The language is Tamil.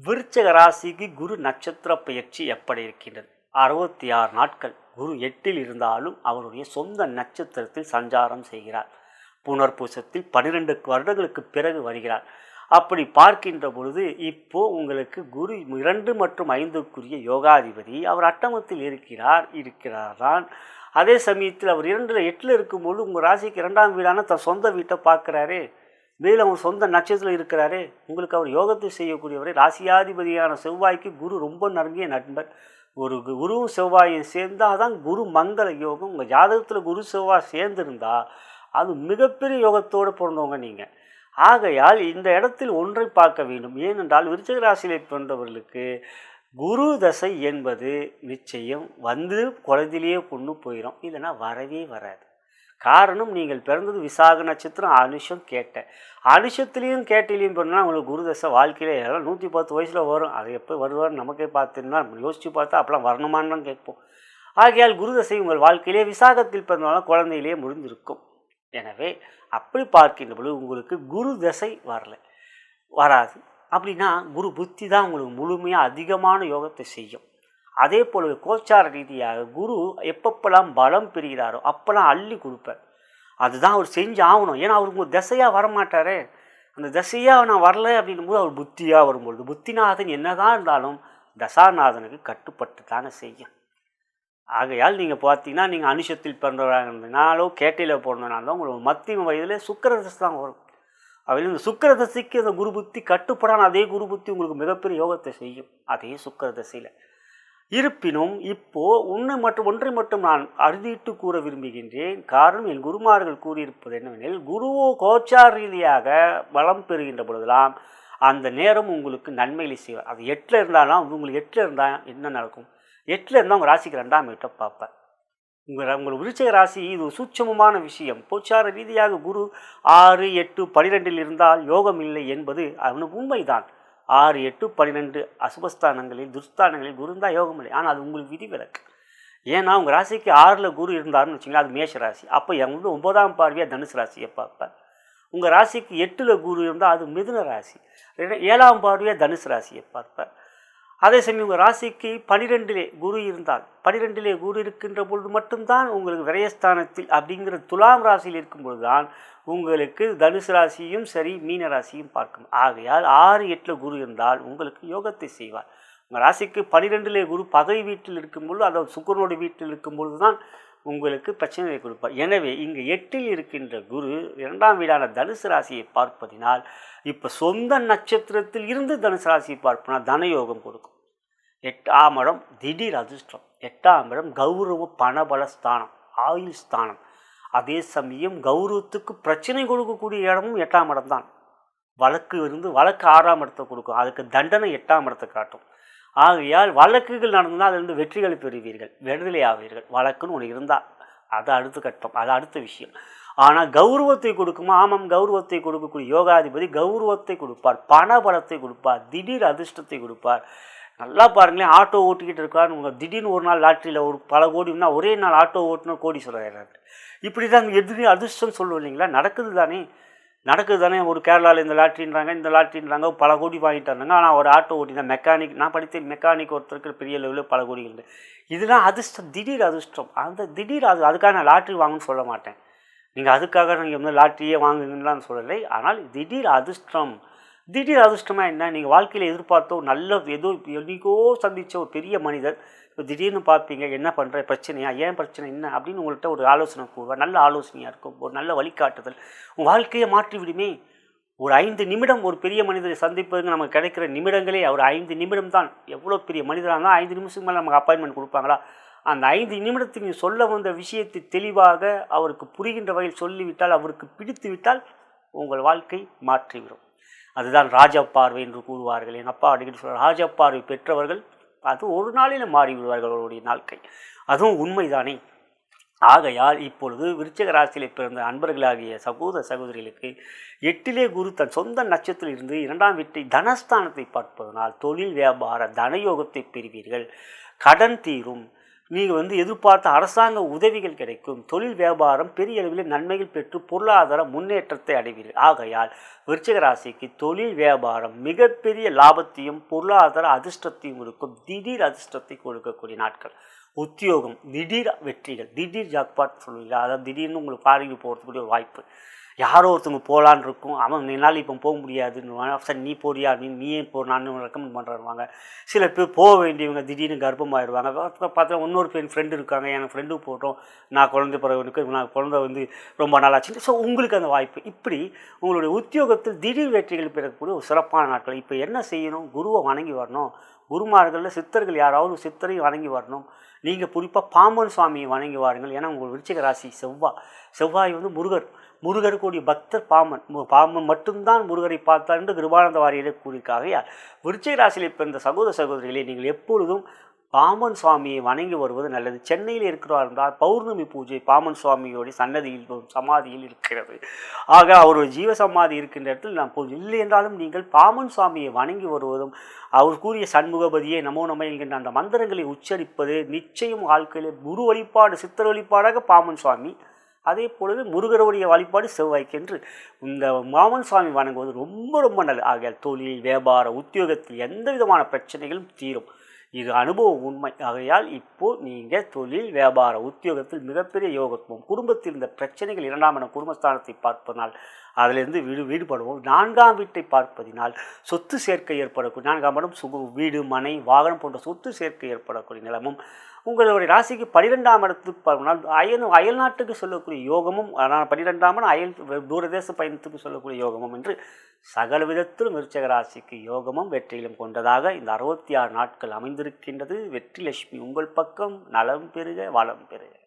விருச்சிக ராசிக்கு குரு நட்சத்திர பயிற்சி எப்படி இருக்கின்றது? 66 நாட்கள் குரு 8ல் இருந்தாலும் அவருடைய சொந்த நட்சத்திரத்தில் சஞ்சாரம் செய்கிறார். புனர்பூசத்தில் 12 வருடங்களுக்கு பிறகு வருகிறார். அப்படி பார்க்கின்ற பொழுது இப்போ உங்களுக்கு குரு 2 மற்றும் 5க்குரிய யோகாதிபதி அவர் அட்டமத்தில் இருக்கிறார். அதே சமயத்தில் அவர் 2ல் 8ல் இருக்கும்போது உங்கள் ராசிக்கு 2ஆம் வீடான தன் சொந்த வீட்டை பார்க்குறாரு. மேலும் அவர் சொந்த நட்சத்திரத்தில் இருக்கிறாரு. உங்களுக்கு அவர் யோகத்தை செய்யக்கூடியவரை. ராசியாதிபதியான செவ்வாய்க்கு குரு ரொம்ப நெருங்கிய நண்பர். ஒரு குருவும் செவ்வாயும் சேர்ந்தால் தான் குரு மங்கள யோகம். உங்கள் ஜாதகத்தில் குரு செவ்வாய் சேர்ந்துருந்தா அது மிகப்பெரிய யோகத்தோடு பிறந்தவங்க நீங்கள். ஆகையால் இந்த இடத்தில் ஒன்றை பார்க்க வேண்டும். ஏனென்றால் விருச்சிக ராசியை பிறந்தவர்களுக்கு குரு தசை என்பது நிச்சயம் வந்து குழந்தையிலேயே கொண்டு போயிடும், இல்லைன்னா வரவே வராது. காரணம், நீங்கள் பிறந்தது விசாக நட்சத்திரம், அனுஷம் கேட்ட. அனுஷத்துலேயும் கேட்டிலையும் பண்ணால் உங்களுக்கு குரு தசை வாழ்க்கையிலே 110 வயசில் வரும். அது எப்போ வருவார்னு நமக்கே பார்த்துன்னா யோசித்து பார்த்தா அப்போலாம் வரணுமான்னு கேட்போம். ஆகையால் குரு தசை உங்கள் வாழ்க்கையிலே விசாகத்தில் பிறந்தாலும் குழந்தையிலேயே முடிந்திருக்கும். எனவே அப்படி பார்க்கின்ற பொழுது உங்களுக்கு குரு தசை வராது. அப்படின்னா குரு புத்தி தான் உங்களுக்கு முழுமையாக அதிகமான யோகத்தை செய்யும். அதே போல் கோச்சார ரீதியாக குரு எப்பப்பெல்லாம் பலம் பெறுகிறாரோ அப்போல்லாம் அள்ளி கொடுப்பார். அதுதான் அவர் செஞ்சு ஆகணும். ஏன்னா அவருக்கு ஒரு தசையாக வரமாட்டாரே. அந்த தசையாக நான் வரலை அப்படின்னும் போது அவர் புத்தியாக வரும்பொழுது புத்திநாதன் என்னதான் இருந்தாலும் தசாநாதனுக்கு கட்டுப்பட்டு தானே செய்யும். ஆகையால் நீங்கள் பார்த்தீங்கன்னா நீங்கள் அனுஷத்தில் பிறந்தவராக இருந்ததுனாலோ கேட்டையில் பிறந்தனாலும் உங்களுக்கு மத்திய வயதில் சுக்கிரதசை தான் வரும். அவையில் இந்த சுக்கிரதசைக்கு அந்த குரு புத்தி கட்டுப்படான அதே குரு புத்தி உங்களுக்கு மிகப்பெரிய யோகத்தை செய்யும். அதே சுக்கிரதசையில் இருப்பினும் இப்போது ஒன்றை மட்டும் நான் அறுதிட்டு கூற விரும்புகின்றேன். காரணம், என் குருமார்கள் கூறியிருப்பது என்னவெனில், குருவோ கோச்சார் ரீதியாக பலம் பெறுகின்ற பொழுதெல்லாம் அந்த நேரம் உங்களுக்கு நன்மைகளை செய்வார். அது 8ல் இருந்தாலும் உங்களுக்கு 8ல் இருந்தால் என்ன நடக்கும்? 8ல் இருந்தால் உங்கள் ராசிக்கு 2ஆம் வீட்டை பார்ப்பேன். உங்கள் விருச்சிக ராசி இது சூட்சமமான விஷயம். கோச்சார ரீதியாக குரு 6, 8, 12ல் இருந்தால் யோகம் இல்லை என்பது அவனுக்கு உண்மைதான். 6, 8, 12 அசுபஸ்தானங்களில் துர்ஸ்தானங்களில் குரு இருந்தால் யோகம் இல்லை. ஆனால் அது உங்களுக்கு விதிவிலக்கு. ஏன்னா உங்கள் ராசிக்கு 6ல் குரு இருந்தாருன்னு வச்சிங்களா, அது மேஷ ராசி. அப்போ வந்து 9ஆம் பார்வையாக தனுசு ராசியை பார்ப்பேன். உங்கள் ராசிக்கு 8ல் குரு இருந்தால் அது மிதுன ராசி. 7ஆம் பார்வையாக தனுசு ராசியை பார்ப்பேன். அதே சமயம் உங்கள் ராசிக்கு 12லே குரு இருந்தால் 12லே குரு இருக்கின்ற பொழுது மட்டும்தான் உங்களுக்கு விரயஸ்தானத்தில் அப்படிங்கிற துலாம் ராசியில் இருக்கும்பொழுது தான் உங்களுக்கு தனுசு ராசியும் சரி மீன ராசியும் பார்க்கும். ஆகையால் 6, 8ல் குரு இருந்தால் உங்களுக்கு யோகத்தை செய்வார். உங்கள் ராசிக்கு 12லே குரு பகை வீட்டில் இருக்கும்பொழுது, அதாவது சுக்கிரனோட வீட்டில் இருக்கும்பொழுது தான் உங்களுக்கு பிரச்சனையை கொடுப்பார். எனவே இங்கு 8ல் இருக்கின்ற குரு 2ஆம் வீடான தனுசு ராசியை பார்ப்பதினால் இப்போ சொந்த நட்சத்திரத்தில் இருந்து தனுசு ராசியை பார்ப்பனால் தனயோகம் கொடுக்கும். 8ஆம் இடம் திடீர் அதிர்ஷ்டம். 8ஆம் இடம் கௌரவ பணபல ஸ்தானம், ஆயுள் ஸ்தானம். அதே சமயம் கௌரவத்துக்கு பிரச்சனை கொடுக்கக்கூடிய இடமும் 8ஆம் இடம் தான். வழக்கு 6ஆம் இடத்தை கொடுக்கும். அதுக்கு தண்டனை 8ஆம் இடத்தை காட்டும். ஆகையால் வழக்குகள் நடந்தால் அதிலிருந்து வெற்றிகளை பெறுவீர்கள், விடுதலை ஆவீர்கள். வழக்குன்னு ஒன்று இருந்தால் அது அடுத்த கட்டம், அது அடுத்த விஷயம். ஆனால் கௌரவத்தை கொடுக்குமா? ஆமாம், கௌரவத்தை கொடுக்கக்கூடிய யோகாதிபதி கௌரவத்தை கொடுப்பார், பணபலத்தை கொடுப்பார், திடீர் அதிர்ஷ்டத்தை கொடுப்பார். நல்லா பாருங்களேன், ஆட்டோ ஓட்டிக்கிட்டு இருக்காரு, உங்கள் திடீர்னு ஒரு நாள் லாட்ரியில் ஒரு பல கோடினா ஒரே நாள் ஆட்டோ ஓட்டுனர் கோடீஸ்வரர் ஆகிறாரு. இப்படி தான் எதிரி அதிர்ஷ்டம் சொல்லுவோம் இல்லைங்களா? நடக்குது தானே. ஒரு கேரளாவில் இந்த லாட்ரின்றாங்க பல கோடி வாங்கிட்டு வந்தாங்க. ஆனால் ஒரு ஆட்டோ ஓட்டினா மெக்கானிக், நான் படித்த மெக்கானிக் ஒருத்தருக்கு பெரிய லெவலில் பல கோடிகள். இதெல்லாம் அதிர்ஷ்டம், திடீர் அதிர்ஷ்டம். அந்த திடீர் அதுக்காக நான் லாட்ரி வாங்கணும்னு சொல்ல மாட்டேன். நீங்கள் அதுக்காக நீங்கள் வந்து லாட்ரியே வாங்குங்கன்னு சொல்லலை. ஆனால் திடீர் அதிர்ஷ்டமாக என்ன? நீங்கள் வாழ்க்கையில் எதிர்பார்த்தோ என்னைக்கோ சந்தித்த ஒரு பெரிய மனிதர் இப்போ திடீர்னு பார்ப்பீங்க, என்ன பண்ணுற, பிரச்சனையா, ஏன் பிரச்சனை என்ன அப்படின்னு உங்கள்கிட்ட ஒரு ஆலோசனை கூறுவார். நல்ல ஆலோசனையாக இருக்கும், ஒரு நல்ல வழிகாட்டுதல் உங்கள் வாழ்க்கையை மாற்றி விடுமே. ஒரு 5 நிமிடம் ஒரு பெரிய மனிதரை சந்திப்பதுக்கு நமக்கு கிடைக்கிற நிமிடங்களே ஒரு 5 நிமிடம் தான். எவ்வளோ பெரிய மனிதராக இருந்தால் 5 நிமிஷத்துக்கு மேலே நமக்கு அப்பாயின்மெண்ட் கொடுப்பாங்களா? அந்த 5 நிமிடத்துக்கு நீங்கள் சொல்ல வந்த விஷயத்தை தெளிவாக அவருக்கு புரிகின்ற வகையில் சொல்லிவிட்டால், அவருக்கு பிடித்து விட்டால் உங்கள் வாழ்க்கை மாற்றிவிடும். அதுதான் ராஜபார்வை என்று கூறுவார்கள். என் அப்பா அடிக்கடி சொல்கிறார், ராஜபார்வை பெற்றவர்கள் அது ஒரு நாளில் மாறிவிடுவார்கள் அவருடைய நாட்கள். அதுவும் உண்மைதானே. ஆகையால் இப்பொழுது விருச்சிக ராசியில் பிறந்த அன்பர்களாகிய சகோதர சகோதரிகளுக்கு 8லே குரு தன் சொந்த நட்சத்திரத்தில் இருந்து 2ஆம் வீட்டை தனஸ்தானத்தை பார்ப்பதனால் தொழில் வியாபார தனயோகத்தை பெறுவீர்கள். கடன் தீரும். நீங்கள் எதிர்பார்த்த அரசாங்க உதவிகள் கிடைக்கும். தொழில் வியாபாரம் பெரிய அளவில் நன்மைகள் பெற்று பொருளாதார முன்னேற்றத்தை அடைவீர்கள். ஆகையால் விருச்சிக ராசிக்கு தொழில் வியாபாரம் மிகப்பெரிய லாபத்தையும் பொருளாதார அதிர்ஷ்டத்தையும் இருக்கும். திடீர் அதிர்ஷ்டத்தை கொடுக்கக்கூடிய நாட்கள். உத்தியோகம் திடீர் வெற்றிகள், திடீர் ஜாக்பாட் சொல்லுவீங்களா, அதாவது திடீர்னு உங்களுக்கு ஃபாரினுக்கு போகிறதுக்குரிய ஒரு வாய்ப்பு. யாரோ ஒருத்தவங்க போகலான்னு இருக்கும், அவன் என்னால் இப்போ போக முடியாதுன்னு, சரி நீ போறியா அப்படின்னு, நீயே நான் ரெக்கமெண்ட் பண்ணுறாருவாங்க. சில பேர் போக வேண்டியவங்க திடீர்னு கர்ப்பமாகிடுவாங்க. பார்த்தா இன்னொரு ஃப்ரெண்டு இருக்காங்க, எனக்கு ஃப்ரெண்டுக்கு போட்டோம், நான் குழந்தை பிறகு நான் குழந்தை ரொம்ப நாளாச்சு. ஸோ உங்களுக்கு அந்த வாய்ப்பு. இப்படி உங்களுடைய உத்தியோகத்தில் திடீர் வெற்றிகள் பெறக்கூடிய ஒரு சிறப்பான நாட்கள். இப்போ என்ன செய்யணும்? குருவை வணங்கி வரணும். குருமார்களில் சித்தர்கள் யாராவது சித்தரையும் வணங்கி வரணும். நீங்கள் குறிப்பாக பாம்பன் சுவாமியை வணங்கி வாருங்கள். ஏன்னா உங்கள் விருச்சிக ராசி செவ்வாய் முருகருக்குரிய பக்தர் பாம்பன் மட்டும்தான் முருகரை பார்த்தார் என்று கிருபானந்த வாரியிலே கூறியிருக்காங்க. விருச்சிக ராசியில் பிறந்த சகோதர சகோதரிகளே, நீங்கள் எப்பொழுதும் பாம்பன் சுவாமியை வணங்கி வருவது நல்லது. சென்னையில் இருக்கிறார் என்றால் பௌர்ணமி பூஜை பாம்பன் சுவாமியோடைய சன்னதியில் சமாதியில் இருக்கிறது. ஆக அவருடைய ஜீவ சமாதி இருக்கின்ற இடத்தில் நாம் இல்லை என்றாலும் நீங்கள் பாம்பன் சுவாமியை வணங்கி வருவதும் அவர் கூறிய சண்முகபதியே நமோ நம என்கின்ற அந்த மந்திரங்களை உச்சரிப்பது நிச்சயம் வாழ்க்கையில் குரு வழிபாடு சித்தர் வழிபாடாக பாம்பன் சுவாமி, அதே போலவே முருகருடைய வழிபாடு செவ்வாய்க்கென்று இந்த பாம்பன் சுவாமி வணங்குவது ரொம்ப ரொம்ப நல்லது. ஆகையால் தொழில் வியாபார உத்தியோகத்தில் எந்த விதமான பிரச்சனைகளும் தீரும். இது அனுபவ உண்மை. ஆகையால் இப்போது நீங்கள் தொழில் வியாபார உத்தியோகத்தில் மிகப்பெரிய யோகத்துவம். குடும்பத்தில் இந்த பிரச்சனைகள் 2ஆம் இடம் குடும்பஸ்தானத்தை பார்ப்பதனால் அதிலிருந்து விடுபடுவோம். 4ஆம் வீட்டை பார்ப்பதினால் சொத்து சேர்க்கை ஏற்படக்கூடிய 4ஆம் இடம் வீடு மனை வாகனம் போன்ற சொத்து சேர்க்கை ஏற்படக்கூடிய நிலமும், உங்களுடைய ராசிக்கு 12ஆம் இடத்துக்கு பார்ப்பனால் அயல்நாட்டுக்கு சொல்லக்கூடிய யோகமும், ஆனால் 12ஆம் இடம் தூரதேச பயணத்துக்கு சொல்லக்கூடிய யோகமும் என்று சகல விதத்திலும் விருச்சிக ராசிக்கு யோகமும் வெற்றியிலும் கொண்டதாக இந்த 66 நாட்கள் அமைந்திருக்கின்றது. வெற்றி லட்சுமி உங்கள் பக்கம். நலம் பெறுக வளம் பெறுக.